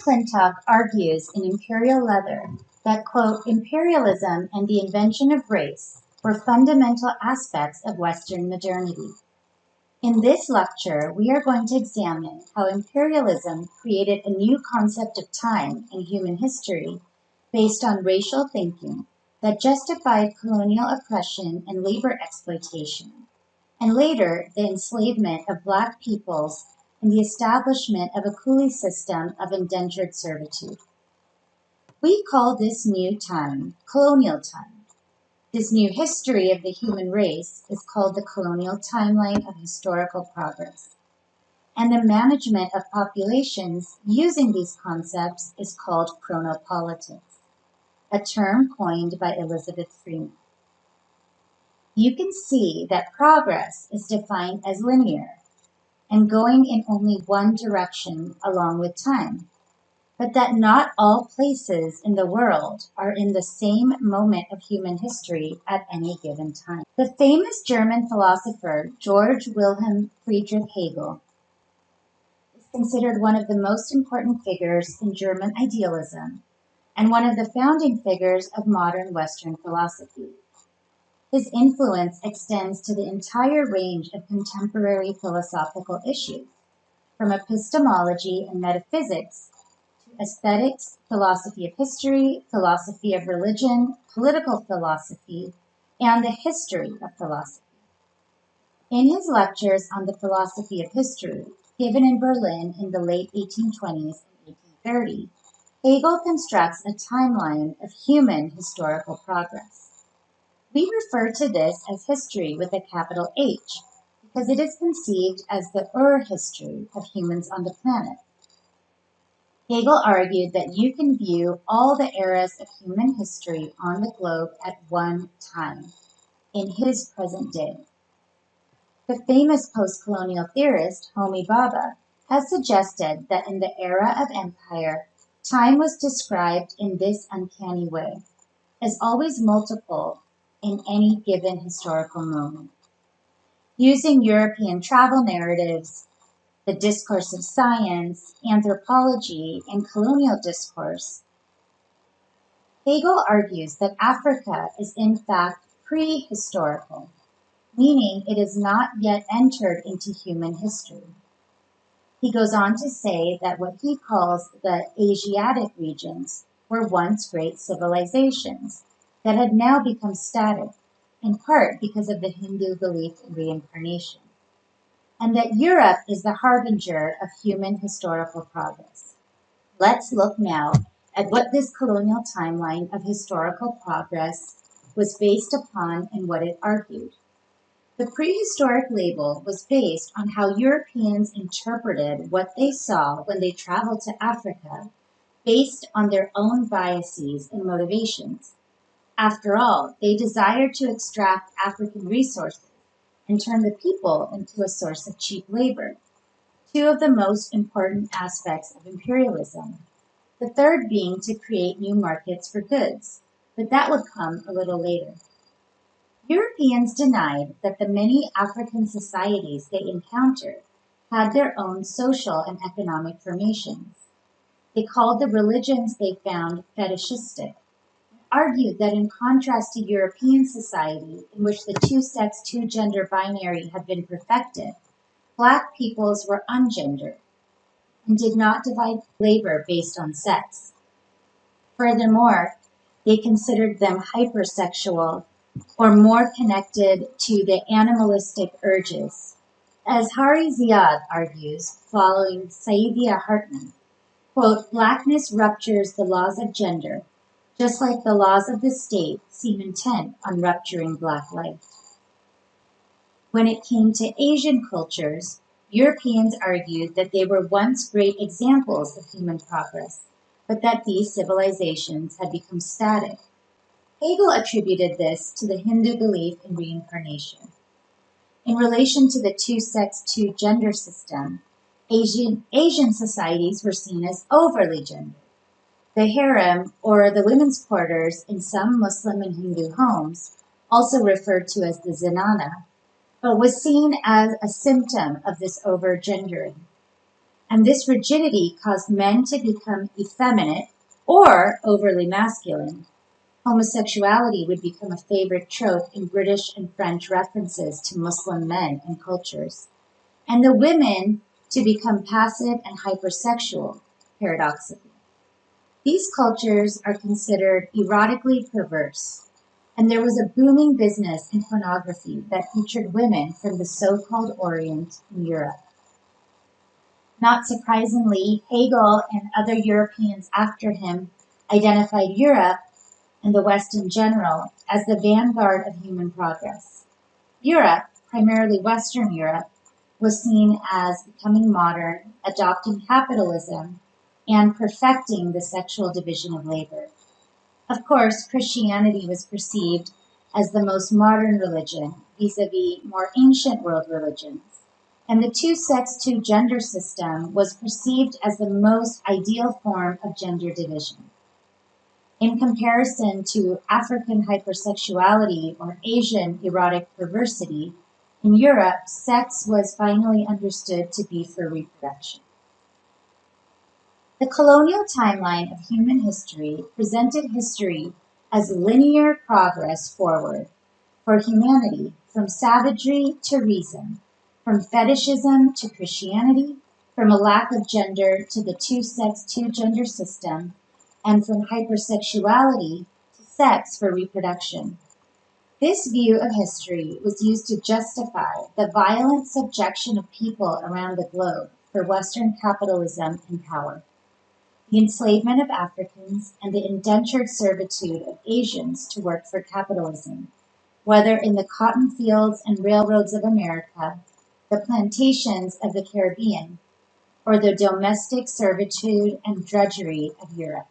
McClintock argues in Imperial Leather that, quote, imperialism and the invention of race were fundamental aspects of Western modernity. In this lecture, we are going to examine how imperialism created a new concept of time in human history based on racial thinking that justified colonial oppression and labor exploitation, and later the enslavement of Black peoples and the establishment of a coolie system of indentured servitude. We call this new time colonial time. This new history of the human race is called the colonial timeline of historical progress. And the management of populations using these concepts is called chronopolitics, a term coined by Elizabeth Freeman. You can see that progress is defined as linear and going in only one direction along with time, but that not all places in the world are in the same moment of human history at any given time. The famous German philosopher Georg Wilhelm Friedrich Hegel is considered one of the most important figures in German idealism and one of the founding figures of modern Western philosophy. His influence extends to the entire range of contemporary philosophical issues, from epistemology and metaphysics to aesthetics, philosophy of history, philosophy of religion, political philosophy, and the history of philosophy. In his lectures on the philosophy of history, given in Berlin in the late 1820s and 1830s, Hegel constructs a timeline of human historical progress. We refer to this as history with a capital H because it is conceived as the history of humans on the planet. Hegel argued that you can view all the eras of human history on the globe at one time, in his present day. The famous postcolonial theorist Homi Bhabha has suggested that in the era of empire, time was described in this uncanny way, as always multiple in any given historical moment. Using European travel narratives, the discourse of science, anthropology, and colonial discourse, Hegel argues that Africa is in fact prehistorical, meaning it is not yet entered into human history. He goes on to say that what he calls the Asiatic regions were once great civilizations that had now become static, in part because of the Hindu belief in reincarnation, and that Europe is the harbinger of human historical progress. Let's look now at what this colonial timeline of historical progress was based upon and what it argued. The prehistoric label was based on how Europeans interpreted what they saw when they traveled to Africa, based on their own biases and motivations. After all, they desired to extract African resources and turn the people into a source of cheap labor, two of the most important aspects of imperialism. The third being to create new markets for goods, but that would come a little later. Europeans denied that the many African societies they encountered had their own social and economic formations. They called the religions they found fetishistic, argued that in contrast to European society, in which the two-sex, two-gender binary had been perfected, Black peoples were ungendered and did not divide labor based on sex. Furthermore, they considered them hypersexual or more connected to the animalistic urges. As Hari Ziad argues, following Saidiya Hartman, quote, blackness ruptures the laws of gender, just like the laws of the state seem intent on rupturing Black life. When it came to Asian cultures, Europeans argued that they were once great examples of human progress, but that these civilizations had become static. Hegel attributed this to the Hindu belief in reincarnation. In relation to the two-sex, two-gender system, Asian societies were seen as overly gendered. The harem, or the women's quarters in some Muslim and Hindu homes, also referred to as the zenana, was seen as a symptom of this over-gendering. and this rigidity caused men to become effeminate or overly masculine. Homosexuality would become a favorite trope in British and French references to Muslim men and cultures, and the women to become passive and hypersexual, paradoxically. These cultures are considered erotically perverse, and there was a booming business in pornography that featured women from the so-called Orient in Europe. Not surprisingly, Hegel and other Europeans after him identified Europe, and the West in general, as the vanguard of human progress. Europe, primarily Western Europe, was seen as becoming modern, adopting capitalism, and perfecting the sexual division of labor. Of course, Christianity was perceived as the most modern religion vis-a-vis more ancient world religions, and the two-sex, two-gender system was perceived as the most ideal form of gender division. In comparison to African hypersexuality or Asian erotic perversity, in Europe, sex was finally understood to be for reproduction. The colonial timeline of human history presented history as linear progress forward for humanity from savagery to reason, from fetishism to Christianity, from a lack of gender to the two-sex, two-gender system, and from hypersexuality to sex for reproduction. This view of history was used to justify the violent subjection of people around the globe for Western capitalism and power, the enslavement of Africans, and the indentured servitude of Asians to work for capitalism, whether in the cotton fields and railroads of America, the plantations of the Caribbean, or the domestic servitude and drudgery of Europe.